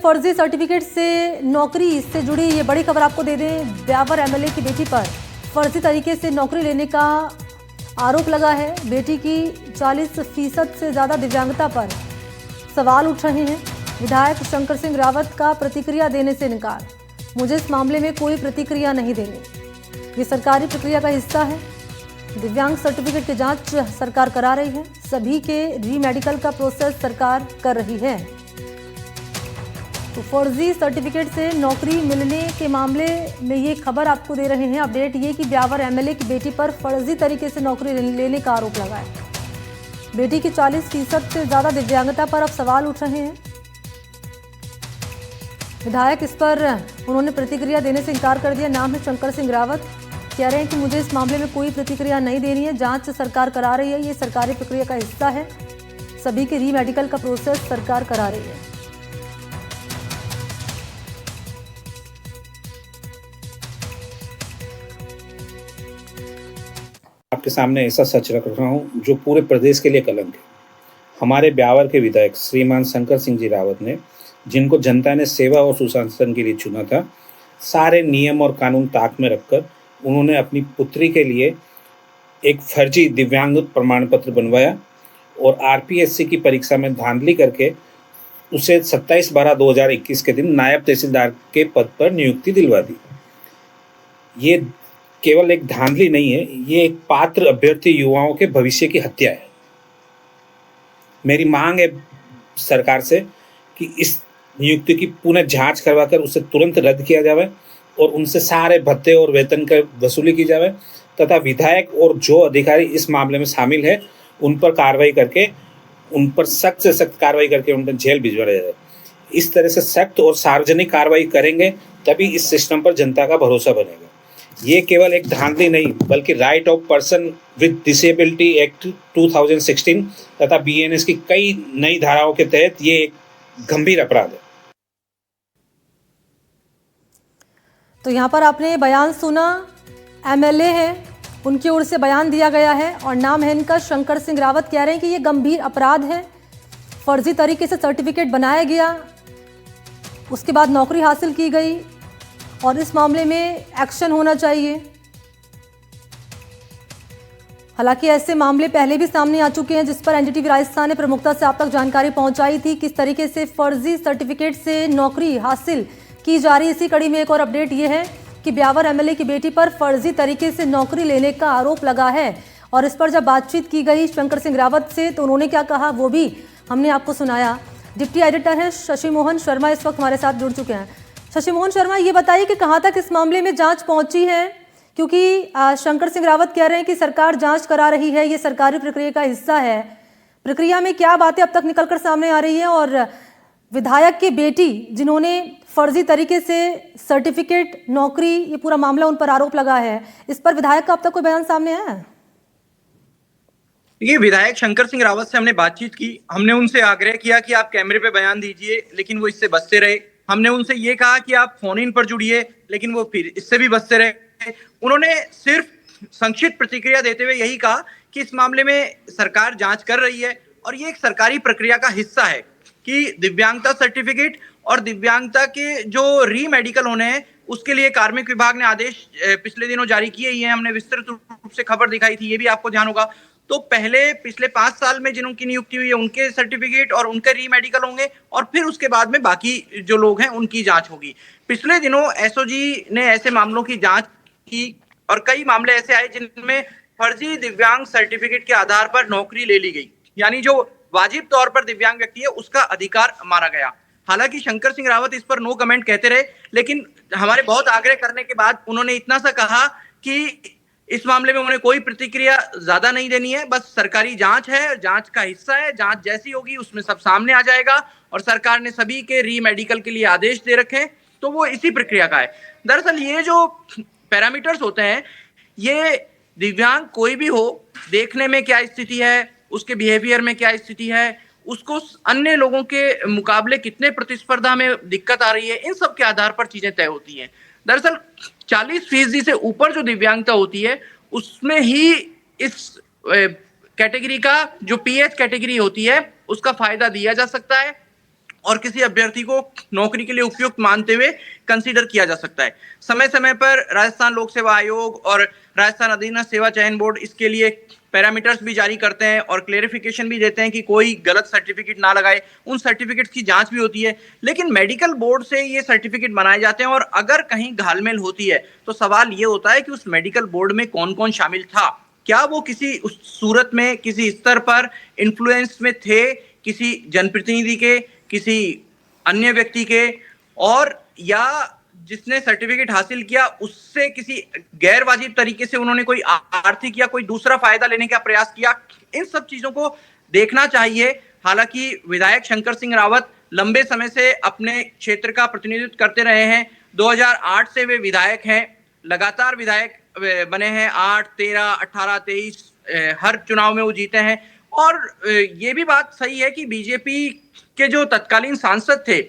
फर्जी सर्टिफिकेट से नौकरी से जुड़ी ये बड़ी खबर आपको दे दें। ब्यावर एमएलए की बेटी पर फर्जी तरीके से नौकरी लेने का आरोप लगा है। बेटी की 40% से ज़्यादा दिव्यांगता पर सवाल उठ रहे हैं। विधायक शंकर सिंह रावत का प्रतिक्रिया देने से इनकार। मुझे इस मामले में कोई प्रतिक्रिया नहीं देनी, ये सरकारी प्रक्रिया का हिस्सा है। दिव्यांग सर्टिफिकेट की जांच सरकार करा रही है। सभी के री मेडिकल का प्रोसेस सरकार कर रही है। तो फर्जी सर्टिफिकेट से नौकरी मिलने के मामले में ये खबर आपको दे रहे हैं। अपडेट ये कि ब्यावर एमएलए की बेटी पर फर्जी तरीके से नौकरी लेने का आरोप लगा है। बेटी की 40% से ज़्यादा दिव्यांगता पर अब सवाल उठ रहे हैं। विधायक इस पर उन्होंने प्रतिक्रिया देने से इनकार कर दिया। नाम है शंकर सिंह रावत। कह रहे हैं कि मुझे इस मामले में कोई प्रतिक्रिया नहीं देनी है, जांच सरकार करा रही है, ये सरकारी प्रक्रिया का हिस्सा है। सभी के री मेडिकल का प्रोसेस सरकार करा रही है। आपके सामने ऐसा सच रख रहा हूं जो पूरे प्रदेश के लिए कलंक है। हमारे ब्यावर के विधायक श्रीमान शंकर सिंह जी रावत ने, जिनको जनता ने सेवा और सुशासन के लिए चुना था, सारे नियम और कानून ताक में रखकर उन्होंने अपनी पुत्री के लिए एक फर्जी दिव्यांग प्रमाण पत्र बनवाया और आरपीएससी की परीक्षा में धांधली करके उसे 27/12/2021 के दिन नायब तहसीलदार के पद पर नियुक्ति दिलवा दी। ये केवल एक धांधली नहीं है, ये एक पात्र अभ्यर्थी युवाओं के भविष्य की हत्या है। मेरी मांग है सरकार से कि इस नियुक्ति की पुनः जांच करवाकर उसे तुरंत रद्द किया जाए और उनसे सारे भत्ते और वेतन की वसूली की जाए तथा विधायक और जो अधिकारी इस मामले में शामिल है उन पर कार्रवाई करके, उन पर सख्त से सख्त कार्रवाई करके उन पर जेल भिजवाया जाए। इस तरह से सख्त और सार्वजनिक कार्रवाई करेंगे तभी इस सिस्टम पर जनता का भरोसा बनेगा। ये केवल एक धांधली नहीं बल्कि right of person with disability act 2016 तथा बीएनएस की कई नई धाराओं के तहत ये एक गंभीर अपराध है। तो यहाँ पर आपने बयान सुना, एमएलए है, उनकी ओर से बयान दिया गया है और नाम है इनका शंकर सिंह रावत। कह रहे हैं कि ये गंभीर अपराध है। फर्जी तरीके से सर्टिफिकेट बनाया गया, उसके बाद नौकरी हासिल की गई और इस मामले में एक्शन होना चाहिए। हालांकि ऐसे मामले पहले भी सामने आ चुके हैं जिस पर एनडीटीवी राजस्थान ने प्रमुखता से आप तक जानकारी पहुंचाई थी, किस तरीके से फर्जी सर्टिफिकेट से नौकरी हासिल की जा रही। इसी कड़ी में एक और अपडेट ये है कि ब्यावर एमएलए की बेटी पर फर्जी तरीके से नौकरी लेने का आरोप लगा है और इस पर जब बातचीत की गई शंकर सिंह रावत से तो उन्होंने क्या कहा वो भी हमने आपको सुनाया। डिप्टी एडिटर हैं शशि मोहन शर्मा, इस वक्त हमारे साथ जुड़ चुके हैं। शशि मोहन शर्मा, ये बताइए कि कहां तक इस मामले में जांच पहुंची है, क्योंकि शंकर सिंह रावत कह रहे हैं कि सरकार जांच करा रही है, ये सरकारी प्रक्रिया का हिस्सा है। प्रक्रिया में क्या बातें अब तक निकलकर सामने आ रही हैं और विधायक की बेटी जिन्होंने फर्जी तरीके से सर्टिफिकेट, नौकरी, ये पूरा मामला उन पर आरोप लगा है, इस पर विधायक का अब तक कोई बयान सामने आया है? ये विधायक शंकर सिंह रावत से हमने बातचीत की। हमने उनसे आग्रह किया कि आप कैमरे पे बयान दीजिए, लेकिन वो इससे बचते रहे। हमने उनसे ये कहा कि आप फोन इन पर जुड़िए, लेकिन वो फिर इससे भी बचते रहे। उन्होंने सिर्फ संक्षिप्त प्रतिक्रिया देते हुए यही कहा कि इस मामले में सरकार जांच कर रही है और ये एक सरकारी प्रक्रिया का हिस्सा है कि दिव्यांगता सर्टिफिकेट और दिव्यांगता के जो री मेडिकल होने हैं उसके लिए कार्मिक विभाग ने आदेश पिछले दिनों जारी किए ही हैं। हमने विस्तृत रूप से खबर दिखाई थी, ये भी आपको ध्यान होगा। तो पहले पिछले 5 साल में जिनकी नियुक्ति हुई है उनके सर्टिफिकेट और उनके री मेडिकल होंगे और फिर उसके बाद में बाकी जो लोग हैं उनकी जांच होगी। पिछले दिनों एसओजी ने ऐसे मामलों की जांच की और कई मामले ऐसे आए जिनमें फर्जी दिव्यांग सर्टिफिकेट के आधार पर नौकरी ले ली गई, यानी जो वाजिब तौर पर दिव्यांग व्यक्ति है उसका अधिकार मारा गया। हालांकि शंकर सिंह रावत इस पर नो कमेंट कहते रहे, लेकिन हमारे बहुत आग्रह करने के बाद उन्होंने इतना सा कहा कि इस मामले में उन्हें कोई प्रतिक्रिया ज्यादा नहीं देनी है, बस सरकारी जांच है, जांच का हिस्सा है, जांच जैसी होगी उसमें सब सामने आ जाएगा और सरकार ने सभी के री मेडिकल के लिए आदेश दे रखे हैं, तो वो इसी प्रक्रिया का है। दरअसल ये जो पैरामीटर्स होते हैं, ये दिव्यांग कोई भी हो, देखने में क्या स्थिति है, उसके बिहेवियर में क्या स्थिति है, उसको अन्य लोगों के मुकाबले कितने प्रतिस्पर्धा में दिक्कत आ रही है, इन सब के आधार पर चीजें तय होती हैं। दरअसल 40% से ऊपर जो दिव्यांगता होती है उसमें ही इस कैटेगरी का जो पीएच कैटेगरी होती है उसका फायदा दिया जा सकता है और किसी अभ्यर्थी को नौकरी के लिए उपयुक्त मानते हुए कंसीडर किया जा सकता है। समय समय पर राजस्थान लोक सेवा आयोग और राजस्थान अधीनस्थ सेवा चयन बोर्ड इसके लिए पैरामीटर्स भी जारी करते हैं और क्लेरिफिकेशन भी देते हैं कि कोई गलत सर्टिफिकेट ना लगाए। उन सर्टिफिकेट्स की जांच भी होती है, लेकिन मेडिकल बोर्ड से ये सर्टिफिकेट बनाए जाते हैं और अगर कहीं घालमेल होती है तो सवाल ये होता है कि उस मेडिकल बोर्ड में कौन कौन शामिल था, क्या वो किसी उस सूरत में किसी स्तर पर इन्फ्लुएंस में थे, किसी जनप्रतिनिधि के, किसी अन्य व्यक्ति के, और या जिसने सर्टिफिकेट हासिल किया उससे किसी गैर वाजिब तरीके से उन्होंने कोई आर्थिक या कोई दूसरा फायदा लेने का प्रयास किया। इन सब चीजों को देखना चाहिए। हालांकि विधायक शंकर सिंह रावत लंबे समय से अपने क्षेत्र का प्रतिनिधित्व करते रहे हैं। 2008 से वे विधायक हैं, लगातार विधायक बने हैं, 8, 13, 18, 23 हर चुनाव में वो जीते हैं। और ये भी बात सही है कि बीजेपी के जो तत्कालीन सांसद थे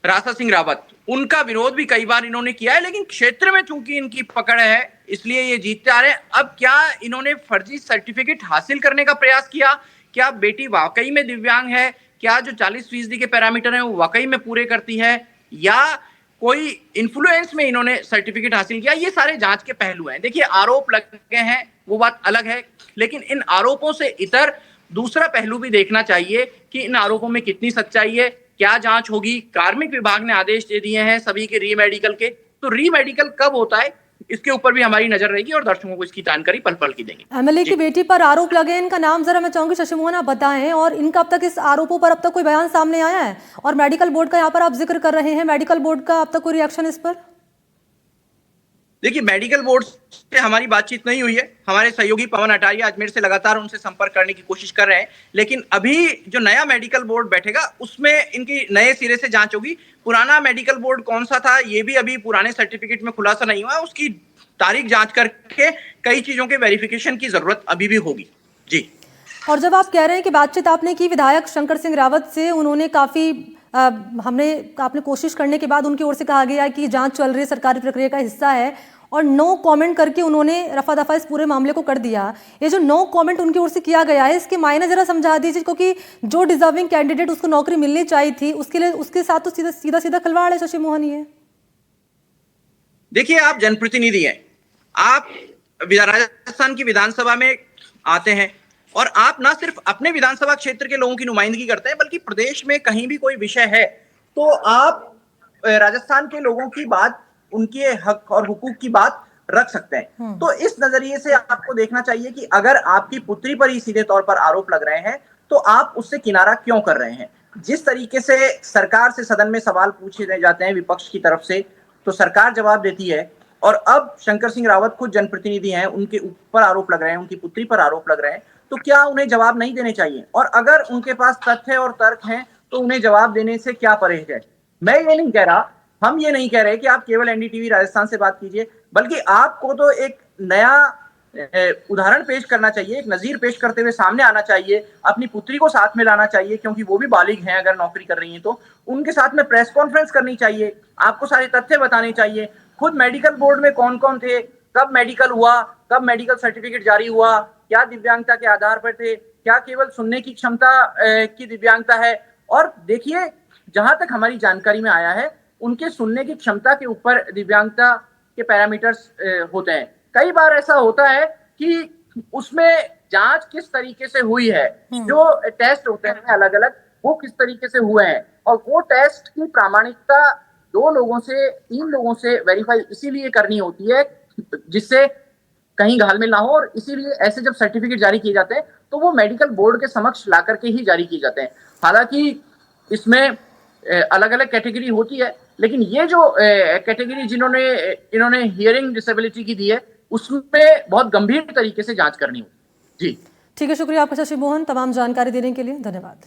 रासा सिंह रावत, उनका विरोध भी कई बार इन्होंने किया है, लेकिन क्षेत्र में चूंकि इनकी पकड़ है इसलिए ये जीतते आ रहे हैं। अब क्या इन्होंने फर्जी सर्टिफिकेट हासिल करने का प्रयास किया? क्या बेटी वाकई में दिव्यांग है? क्या जो 40% के पैरामीटर हैं वो वाकई में पूरे करती है, या कोई इन्फ्लुएंस में इन्होंने सर्टिफिकेट हासिल किया? ये सारे जांच के पहलू हैं। देखिए, आरोप लगे हैं वो बात अलग है, लेकिन इन आरोपों से इतर दूसरा पहलू भी देखना चाहिए कि इन आरोपों में कितनी सच्चाई है, क्या जांच होगी। कार्मिक विभाग ने आदेश दे दिए हैं सभी के री मेडिकल के, तो री मेडिकल कब होता है इसके ऊपर भी हमारी नजर रहेगी और दर्शकों को इसकी जानकारी पल पल की देंगे। एमएलए की बेटी पर आरोप लगे, इनका नाम जरा मैं चाहूंगी शशि मोहन आप बताएं, और इनका अब तक इस आरोपों पर अब तक कोई बयान सामने आया है? और मेडिकल बोर्ड का यहाँ पर आप जिक्र कर रहे हैं, मेडिकल बोर्ड का अब तक कोई रिएक्शन इस पर? देखिए, मेडिकल बोर्ड से हमारी बातचीत नहीं हुई है। हमारे सहयोगी पवन अटारिया अजमेर से लगातार उनसे संपर्क करने की कोशिश कर रहे हैं, लेकिन अभी जो नया मेडिकल बोर्ड बैठेगा उसमें इनकी नए सिरे से जांच होगी। पुराना मेडिकल बोर्ड कौन सा था ये भी अभी पुराने सर्टिफिकेट में खुलासा नहीं हुआ, उसकी तारीख जांच करके कई चीजों के वेरिफिकेशन की जरूरत अभी भी होगी। जी। और जब आप कह रहे हैं कि बातचीत आपने की विधायक शंकर सिंह रावत से, उन्होंने आपने कोशिश करने के बाद उनकी ओर से कहा गया कि जांच चल रही है, सरकारी प्रक्रिया का हिस्सा है, और नो कमेंट करके उन्होंने रफा दफा इस पूरे मामले को कर दिया। ये जो नो कमेंट उनकी ओर से किया गया है, इसके मायने जरा समझा दीजिए, क्योंकि जो डिजर्विंग कैंडिडेट उसको नौकरी मिलनी चाहिए थी उसके लिए उसके साथ तो सीधा खिलवाड़ है शशि मोहन। ये देखिए, आप जनप्रतिनिधि हैं, आप राजस्थान की विधानसभा में आते हैं और आप ना सिर्फ अपने विधानसभा क्षेत्र के लोगों की नुमाइंदगी करते हैं, बल्कि प्रदेश में कहीं भी कोई विषय है तो आप राजस्थान के लोगों की बात, उनके हक और हुकूक की बात रख सकते हैं। तो इस नजरिए से आपको देखना चाहिए कि अगर आपकी पुत्री पर ही सीधे तौर पर आरोप लग रहे हैं तो आप उससे किनारा क्यों कर रहे हैं। जिस तरीके से सरकार से सदन में सवाल पूछे जाते हैं विपक्ष की तरफ से, तो सरकार जवाब देती है, और अब शंकर सिंह रावत खुद जनप्रतिनिधि हैं, उनके ऊपर आरोप लग रहे हैं, उनकी पुत्री पर आरोप लग रहे हैं, तो क्या उन्हें जवाब नहीं देने चाहिए? और अगर उनके पास तथ्य और तर्क हैं तो उन्हें जवाब देने से क्या परहेज है? मैं ये नहीं कह रहा, हम ये नहीं कह रहे कि आप केवल एनडीटीवी राजस्थान से बात कीजिए, बल्कि आपको तो एक नया उदाहरण पेश करना चाहिए, एक नजीर पेश करते हुए सामने आना चाहिए, अपनी पुत्री को साथ में लाना चाहिए, क्योंकि वो भी बालिग हैं, अगर नौकरी कर रही हैं तो उनके साथ में प्रेस कॉन्फ्रेंस करनी चाहिए, आपको सारे तथ्य बताने चाहिए। खुद मेडिकल बोर्ड में कौन कौन थे, कब मेडिकल हुआ, कब मेडिकल सर्टिफिकेट जारी हुआ, क्या दिव्यांगता के आधार पर थे, क्या केवल सुनने की क्षमता की दिव्यांगता है। और देखिए, जहां तक हमारी जानकारी में आया है, उनके सुनने की क्षमता के ऊपर दिव्यांगता के पैरामीटर्स होते हैं। कई बार ऐसा होता है कि उसमें जांच किस तरीके से हुई है, जो टेस्ट होते हैं अलग अलग, वो किस तरीके से हुए हैं, और वो टेस्ट की प्रामाणिकता 2 लोगों से 3 लोगों से वेरीफाई इसीलिए करनी होती है जिससे कहीं घालमेल ना हो, और इसीलिए ऐसे जब सर्टिफिकेट जारी किए जाते हैं तो वो मेडिकल बोर्ड के समक्ष ला करके ही जारी किए जाते हैं। हालांकि इसमें अलग अलग कैटेगरी होती है, लेकिन ये जो कैटेगरी इन्होंने हियरिंग डिसेबिलिटी की दी है, उसमें बहुत गंभीर तरीके से जांच करनी होगी। जी ठीक है, शुक्रिया आपका शशि मोहन, तमाम जानकारी देने के लिए धन्यवाद।